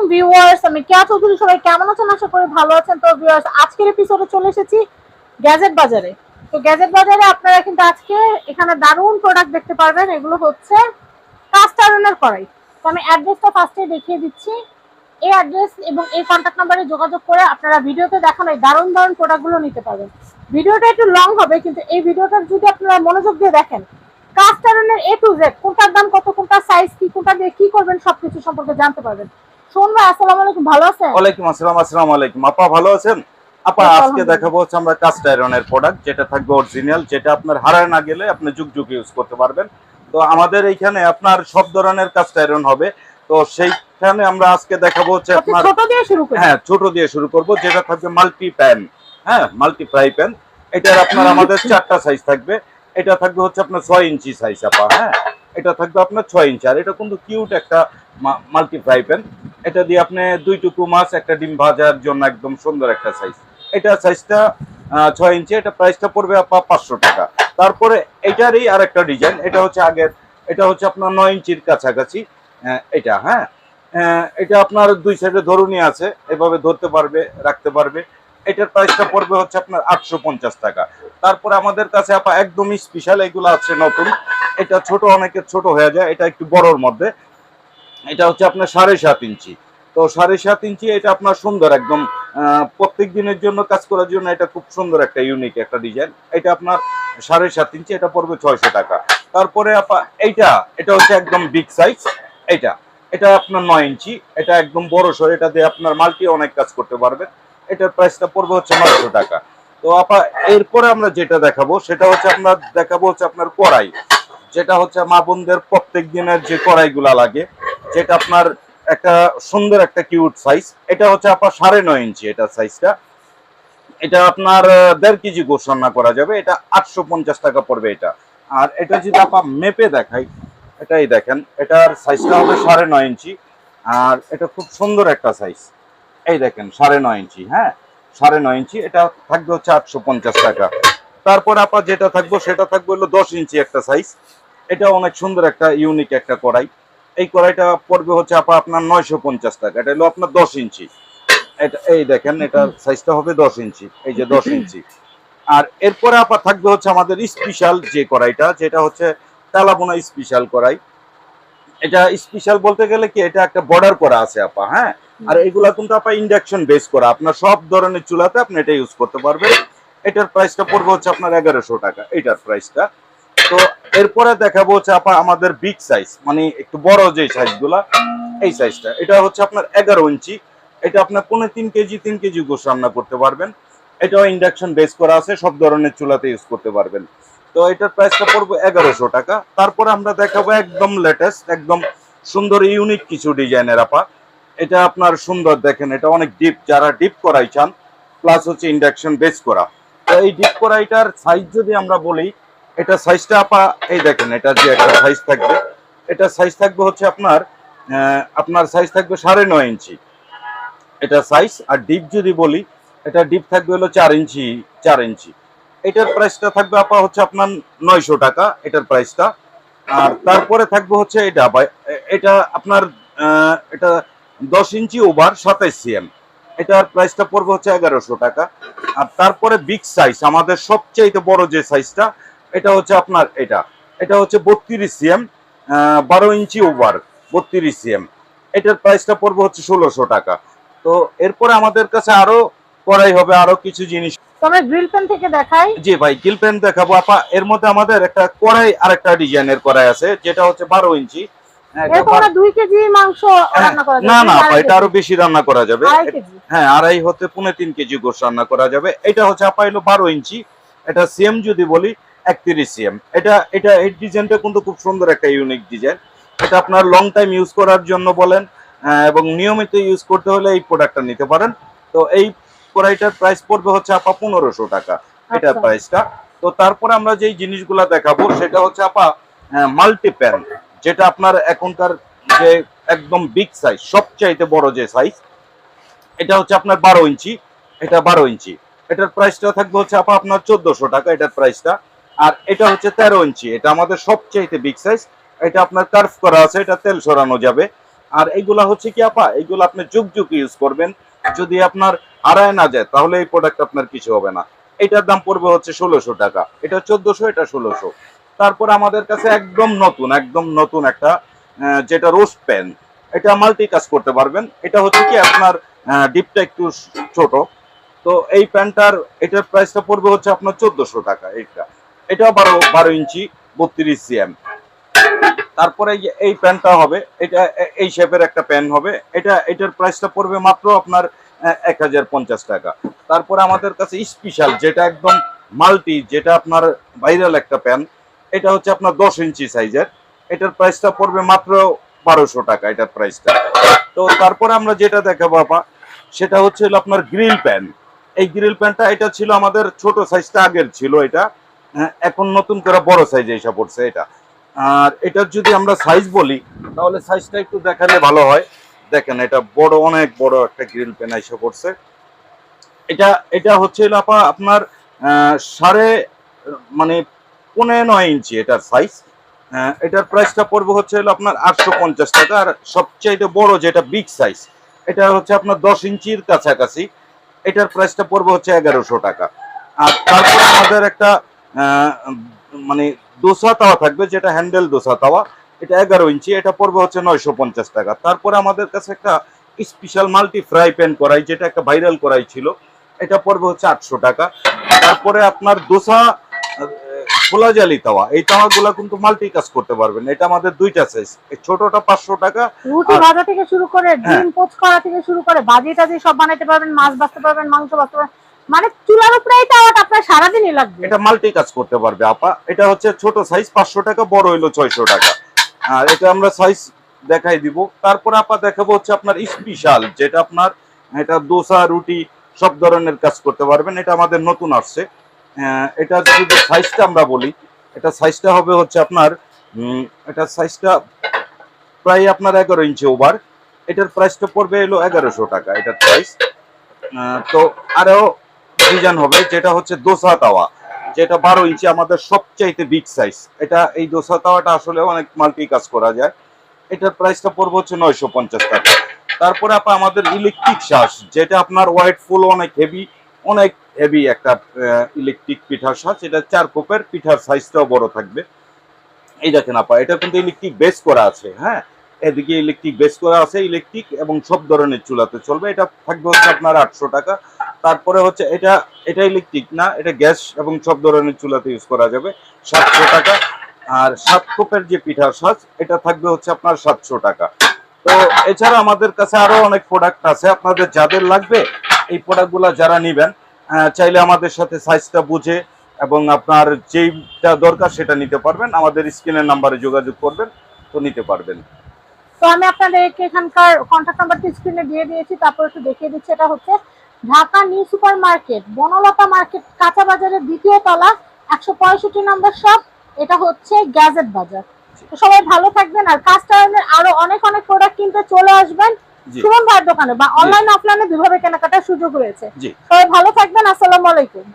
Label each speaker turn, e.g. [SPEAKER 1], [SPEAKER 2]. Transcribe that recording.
[SPEAKER 1] আলাইকুম ভিউয়ার্স, আমি কেয়া চৌধুরী। সবাই কেমন আছেন? আশা করি ভালো আছেন। তো ভিউয়ার্স, আজকের এপিসোডে চলে এসেছি গ্যাজেট বাজারে। তো গ্যাজেট বাজারে আপনারা কিন্তু আজকে এখানে দারুণ প্রোডাক্ট দেখতে পারবেন। এগুলো হচ্ছে কাস্ট আয়রনের কড়াই। তো আমি অ্যাড্রেসটা ফার্স্টে দেখিয়ে দিচ্ছি। এই অ্যাড্রেস এবং এই কন্ট্যাক্ট নাম্বারে যোগাযোগ করে আপনারা ভিডিওতে দেখানো এই দারুণ দারুণ প্রোডাক্টগুলো নিতে পারবেন। ভিডিওটা একটু লং হবে, কিন্তু এই ভিডিওটা যদি আপনারা মনোযোগ দিয়ে দেখেন, কাস্ট আয়রনের এ টু জেড, কোনটার দাম কত, কোনটা সাইজ কি, কোনটা দিয়ে কি করবেন, সবকিছু সম্পর্কে জানতে পারবেন। শোন ভাই, আসসালামু আলাইকুম, ভালো আছেন?
[SPEAKER 2] ওয়ালাইকুম আসসালাম। আসসালামু আলাইকুম আপা, ভালো আছেন? আপা আজকে দেখাবো হচ্ছে আমরা কাস্ট আয়রনের প্রোডাক্ট, যেটা থাকবে অরিজিনাল, যেটা আপনার হারায় না গেলে আপনি যুগ যুগ ইউজ করতে পারবেন। তো আমাদের এইখানে আপনার সব ধরনের কাস্ট আয়রন হবে। তো সেইখানে আমরা আজকে দেখাবো হচ্ছে আপনার
[SPEAKER 1] ছোট দিয়ে শুরু করি।
[SPEAKER 2] হ্যাঁ, ছোট দিয়ে শুরু করব, যেটা থাকবে মাল্টি প্যান। হ্যাঁ, মাল্টি ফ্রাই প্যান। এটার আপনার আমাদের 4টা সাইজ থাকবে। এটা থাকবে হচ্ছে আপনার 6 ইঞ্চি সাইজ আপা। হ্যাঁ, এটা থাকবে আপনার 6 ইঞ্চি। আর এটা কিন্তু কিউট একটা মাল্টি ফ্রাই প্যান। এটা দিয়ে আপনি 2 টুকরো মাছ, একটা ডিম ভাজার জন্য একদম সুন্দর একটা সাইজ। এটা সাইজটা 6 ইঞ্চি। এটা প্রাইসটা পড়বে আপা 500 টাকা। তারপরে এটারই আরেকটা ডিজাইন, এটা হচ্ছে আগের, এটা হচ্ছে আপনার 9 ইঞ্চির কাছাকাছি। এটা হ্যাঁ, এটা আপনার 2 সাইডে ধরুনি আছে, এভাবে ধরতে পারবে, রাখতে পারবে। এটার প্রাইসটা পড়বে হচ্ছে আপনার 850 টাকা। তারপরে আমাদের কাছে আপা একদমই স্পেশাল এগুলো আছে নতুন। এটা ছোট, অনেকের ছোট হয়ে যায়, এটা একটু বড়র মধ্যে। এটা হচ্ছে আপনার 7.5 ইঞ্চি। তো 7.5 ইঞ্চি, এটা আপনার সুন্দর একদম প্রত্যেক দিনের জন্য কাজ করার জন্য এটা খুব সুন্দর একটা ইউনিক একটা ডিজাইন। এটা আপনার 7.5 ইঞ্চি, এটা পড়বে 600 টাকা। তারপরে আপা এটা হচ্ছে একদম বিগ সাইজ। এটা এটা আপনার 9 ইঞ্চি। এটা একদম বড় সর, এটা দিয়ে আপনার মাল্টি অনেক কাজ করতে পারবেন। এটার প্রাইসটা পড়বে হচ্ছে 900 টাকা। তো আপা এরপরে আমরা যেটা দেখাবো সেটা হচ্ছে আপনার কড়াই, যেটা হচ্ছে মা বোনদের প্রত্যেক দিনের যে কড়াইগুলা লাগে, যেটা আপনার একটা সুন্দর একটা কিউট সাইজ। এটা হচ্ছে আপনার 9.5 ইঞ্চি এটা সাইজটা। এটা আপনার 1.5 কেজি গোশ রান্না করা যাবে। এটা 850 টাকা পড়বে এটা। আর এটা যদি আপনার মেপে দেখাই, এটাই দেখেন, এটার সাইজটা হবে 9.5 ইঞ্চি। আর এটা খুব সুন্দর একটা সাইজ। এই দেখেন 9.5 ইঞ্চি। হ্যাঁ, 9.5 ইঞ্চি। এটা থাকবে হচ্ছে 850 টাকা। তারপর আপনার যেটা থাকবে সেটা থাকবে হলো 10 ইঞ্চি একটা সাইজ। এটা অনেক সুন্দর একটা ইউনিক একটা কড়াই। এই কড়াইটা পড়বে হচ্ছে আপনার 950 টাকা। এটা হলো আপনার 10 ইঞ্চি। এটা এই দেখেন, এটার সাইজটা হবে 10 ইঞ্চি। এই যে 10 ইঞ্চি। আর এরপরে আপনার থাকবে হচ্ছে আমাদের স্পেশাল যে কড়াইটা, যেটা হচ্ছে তেলাবোনা স্পেশাল কড়াই। এটা স্পেশাল বলতে গেলে কি, এটা একটা বর্ডার করা আছে আপা। হ্যাঁ, আর এগুলা কিন্তু আপা ইন্ডাকশন বেস করা, আপনার সব ধরনের চুলাতে আপনি এটা ইউজ করতে পারবেন। এটার প্রাইসটা পড়বে হচ্ছে আপনার 1100 টাকা, এটার প্রাইসটা। তো এরপরে দেখাবো হচ্ছে আপা আমাদের বিগ সাইজ, মানে একটু বড় যে সাইজগুলা, এই সাইজটা। এটা হচ্ছে আপনার 11 ইঞ্চি। এটা আপনার 3 কেজি গোশ রান্না করতে পারবেন। এটাও ইন্ডাকশন বেস করা আছে, সব ধরনের চুলাতে ইউজ করতে পারবেন। তো এটার প্রাইসটা পড়বে 1100 টাকা। তারপরে আমরা দেখাবো একদম লেটেস্ট, একদম সুন্দর ইউনিক কিছু ডিজাইনের আপা। এটা আপনার সুন্দর, দেখেন এটা অনেক ডিপ, যারা ডিপ করাই চান, প্লাস হচ্ছে ইন্ডাকশন বেস করা। তো এই ডিপ করাইটার সাইজ যদি আমরা বলি, এটা সাইজটা আপা এই দেখেন, এটা যে একটা সাইজ থাকবে, এটা সাইজ থাকবে হচ্ছে আপনার সাইজ থাকবে 9.5 ইঞ্চি এটা সাইজ। আর ডিপ যদি বলি, এটা ডিপ থাকবে হলো 4 ইঞ্চি, 4 ইঞ্চি। এটার প্রাইসটা থাকবে আপা হচ্ছে আপনার 900 টাকা, এটার প্রাইসটা। আর তারপরে থাকবে হচ্ছে এটা আপনার এটা 10 ইঞ্চি ওভার 27 সিএম। এটার প্রাইসটা পড়বে হচ্ছে 1100 টাকা। আর তারপরে বিগ সাইজ, আমাদের সবচেয়ে বড় যে সাইজটা, এটা হচ্ছে আপনার এটা হচ্ছে 32 সিএম, 12 ইঞ্চি ওভার 32 সিএম। এটার প্রাইসটা পড়বে হচ্ছে 1600 টাকা। তো এরপরে আমাদের কাছে আরো কড়াই হবে, আরো কিছু জিনিস।
[SPEAKER 1] তবে গ্রিল প্যান থেকে দেখাই।
[SPEAKER 2] জি ভাই, গ্রিল প্যান দেখাবো আপা। এর মধ্যে আমাদের একটা কড়াই, আরেকটা ডিজাইনের কড়াই আছে, যেটা হচ্ছে 12 ইঞ্চি।
[SPEAKER 1] এরপরে 2 কেজি মাংস রান্না করা যাবে।
[SPEAKER 2] না না আপা, এটা আরো বেশি রান্না করা যাবে।
[SPEAKER 1] 2.5 কেজি।
[SPEAKER 2] হ্যাঁ, 2.5 হতে 3.5 কেজি গোশ রান্না করা যাবে। এটা হচ্ছে আপা হলো 12 ইঞ্চি। এটা সিএম যদি বলি 31 সিএম। এই ডিজাইনটা কিন্তু খুব সুন্দর একটা ইউনিক ডিজাইন। এটা আপনার লং টাইম ইউজ করার জন্য বলেন, এবং নিয়মিত ইউজ করতে হলে এই প্রোডাক্টটা নিতে পারেন। তো এই কড়াইটার প্রাইস পড়বে হচ্ছে আপা 1500 টাকা, এটার প্রাইসটা। তো তারপরে আমরা যেই জিনিসগুলা দেখাবো সেটা হচ্ছে আপা মাল্টি প্যান, যেটা আপনার এখনকার যে একদম বিগ সাইজ, সবচাইতে বড় যে সাইজ, এটা হচ্ছে আপনার 12 ইঞ্চি। এটা 12 ইঞ্চি। এটার প্রাইসটা থাকবে হচ্ছে আপা আপনার 1400 টাকা, এটার প্রাইসটা। আর এটা হচ্ছে 13 ইঞ্চি। এটা আমাদের সবচাইতে বিগ সাইজ। এটা আপনার কার্ভ করা আছে, এটা তেল সরানো যাবে। আর এইগুলা হচ্ছে কি আপা, এইগুলো আপনি যুগ যুগ ইউজ করবেন, যদি আপনার হারায় না যায় তাহলে এই প্রোডাক্ট আপনার কিছু হবে না। এটার দাম পড়বে হচ্ছে 1600 টাকা, এটা 1400, এটা 1600। তারপর আমাদের কাছে একদম নতুন একটা যেটা রোস্ট প্যান, এটা মাল্টি কাজ করতে পারবেন। এটা হচ্ছে কি আপনার ডিপটা একটু ছোট, তো এই প্যানটার এটার প্রাইসটা পড়বে হচ্ছে আপনার 1400 টাকা। এটা 12 ইঞ্চি 32 সিএম। তারপরে এই প্যানটা হবে, এটা এই শেপের একটা প্যান হবে, এটার প্রাইসটা পড়বে মাত্র আপনার 1050 টাকা। তারপরে আমাদের কাছে স্পেশাল যেটা একদম মাল্টি, যেটা আপনার ভাইরাল একটা প্যান, এটা হচ্ছে আপনার 10 ইঞ্চি সাইজের, এটার প্রাইসটা পড়বে মাত্র 1200 টাকা এটার প্রাইসটা। তো তারপরে আমরা যেটা দেখাবো আপা, সেটা হচ্ছে আপনার গ্রিল প্যান। এই গ্রিল প্যানটা এটা ছিল আমাদের ছোট সাইজটা আগের ছিল, এটা এখন নতুন করে বড় সাইজে এসে পড়ছে এটা। আর এটার যদি আমরা সাইজ বলি তাহলে সাইজটা একটু দেখালে ভালো হয়। দেখেন এটা বড়, অনেক বড় একটা গ্রিল প্যান এসে পড়ছে। এটা হচ্ছে আপা আপনার সাড়ে মানে 9.5 ইঞ্চি এটার সাইজ। এটার প্রাইসটা পড়বে হচ্ছে আপনার 850 টাকা। আর সবচেয়ে বড় যেটা বিগ সাইজ, এটা হচ্ছে আপনার 10 ইঞ্চির কাছাকাছি, এটার প্রাইসটা পড়বে হচ্ছে 1100 টাকা। আর তারপরে আমাদের একটা মানে দোসা তাওয়া থাকবে, যেটা হ্যান্ডেল দোসা তাওয়া, এটা 11 ইঞ্চি, এটা পড়বে হচ্ছে 950 টাকা। তারপরে আমাদের কাছে একটা স্পেশাল মাল্টি ফ্রাই প্যান কড়াই, যেটা একটা ভাইরাল কড়াই ছিল, এটা পড়বে হচ্ছে 800 টাকা। তারপরে আপনার দোসা খোলা জালি তাওয়া, এই তাওয়াগুলো কিন্তু মাল্টি কাজ করতে পারবেন। এটা আমাদের দুইটা সাইজ, ছোটটা 500 টাকা।
[SPEAKER 1] রুটি ভাজা থেকে শুরু করে ডিম পোচ করা থেকে শুরু করে ভাজি টাজি সব বানাইতে পারবেন, মাছ ভাজতে পারবেন, মাংস ভাজতে পারবেন, মানে চুলার উপরে এই তাওয়াটা আপনার সারাদিনই লাগবে।
[SPEAKER 2] এটা মাল্টি কাজ করতে পারবে আপা। এটা হচ্ছে ছোট সাইজ 500 টাকা, বড় হইলো 600 টাকা। আর এটা আমরা সাইজ দেখাই দিব। তারপর আপা দেখাবো হচ্ছে আপনার স্পেশাল, যেটা আপনার এটা দোসা রুটি সব ধরনের কাজ করতে পারবেন। এটা আমাদের নতুন আসছে। এটা যদি সাইজটা আমরা বলি, এটা সাইজটা হবে হচ্ছে আপনার এটা সাইজটা প্রায় আপনার 11 ইঞ্চি ওভার। এটার প্রাইসটা পড়বে হলো 1100 টাকা এটার প্রাইস। তো আরো ডিজাইন হবে, যেটা হচ্ছে দোসা তাওয়া, যেটা 12 ইঞ্চি, আমাদের সবচাইতে বিগ সাইজ। এটা এই দোসা তাওয়াটা আসলে অনেক মাল্টি কাজ করা যায়। এটার প্রাইসটা পড়বে হচ্ছে 950 টাকা। তারপরে আপা আমাদের ইলেকট্রিক শাঁস, যেটা আপনার ওয়াইট ফুল, অনেক হেভি একটা ইলেকট্রিক পিঠার শাঁস। এটা 4 কোপের, পিঠার সাইজটাও বড় থাকবে। এই দেখেন আপা, এটা কিন্তু ইলেকট্রিক বেস করা আছে। হ্যাঁ, এদিকে ইলেকট্রিক বেস করা আছে, ইলেকট্রিক এবং সব ধরনের চুলাতে চলবে। এটা থাকবে হচ্ছে আপনার 800 টাকা। তারপরে হচ্ছে এটা ইলেকট্রিক না, এটা গ্যাস এবং সব ধরনের চুলাতে ইউজ করা যাবে, 700 টাকা। আর 7 কোপের যে পিঠার সাজ, এটা থাকবে হচ্ছে আপনার 700 টাকা। তো এছাড়া আমাদের কাছে আরো অনেক প্রোডাক্ট আছে, আপনাদের যাদের লাগবে এই প্রোডাক্টগুলো যারা নেবেন, চাইলে আমাদের সাথে সাইজটা বুঝে এবং আপনার যেটা দরকার সেটা নিতে পারবেন। আমাদের স্ক্রিনের নাম্বারে যোগাযোগ করবেন, তো নিতে পারবেন।
[SPEAKER 1] তো আমি আপনাদেরকে এখানকার কন্ট্যাক্ট নাম্বারটি স্ক্রিনে দিয়ে দিয়েছি, তারপর একটু দেখিয়ে দিচ্ছি। এটা হচ্ছে Dhaka new super market, Banalata market, কাঁচা বাজারের 2য় তলা, 165 নম্বর শপ। এটা হচ্ছে গ্যাজেট বাজার। তো সবাই ভালো থাকবেন, আর কাস্টমারের আরো অনেক প্রোডাক্ট কিনতে চলে আসবেন সুমন ভাইয়ের দোকানে, বা অনলাইন অফলাইনে দুইভাবে কেনাকাটার সুযোগ রয়েছে। সবাই ভালো থাকবেন, আসসালামু আলাইকুম।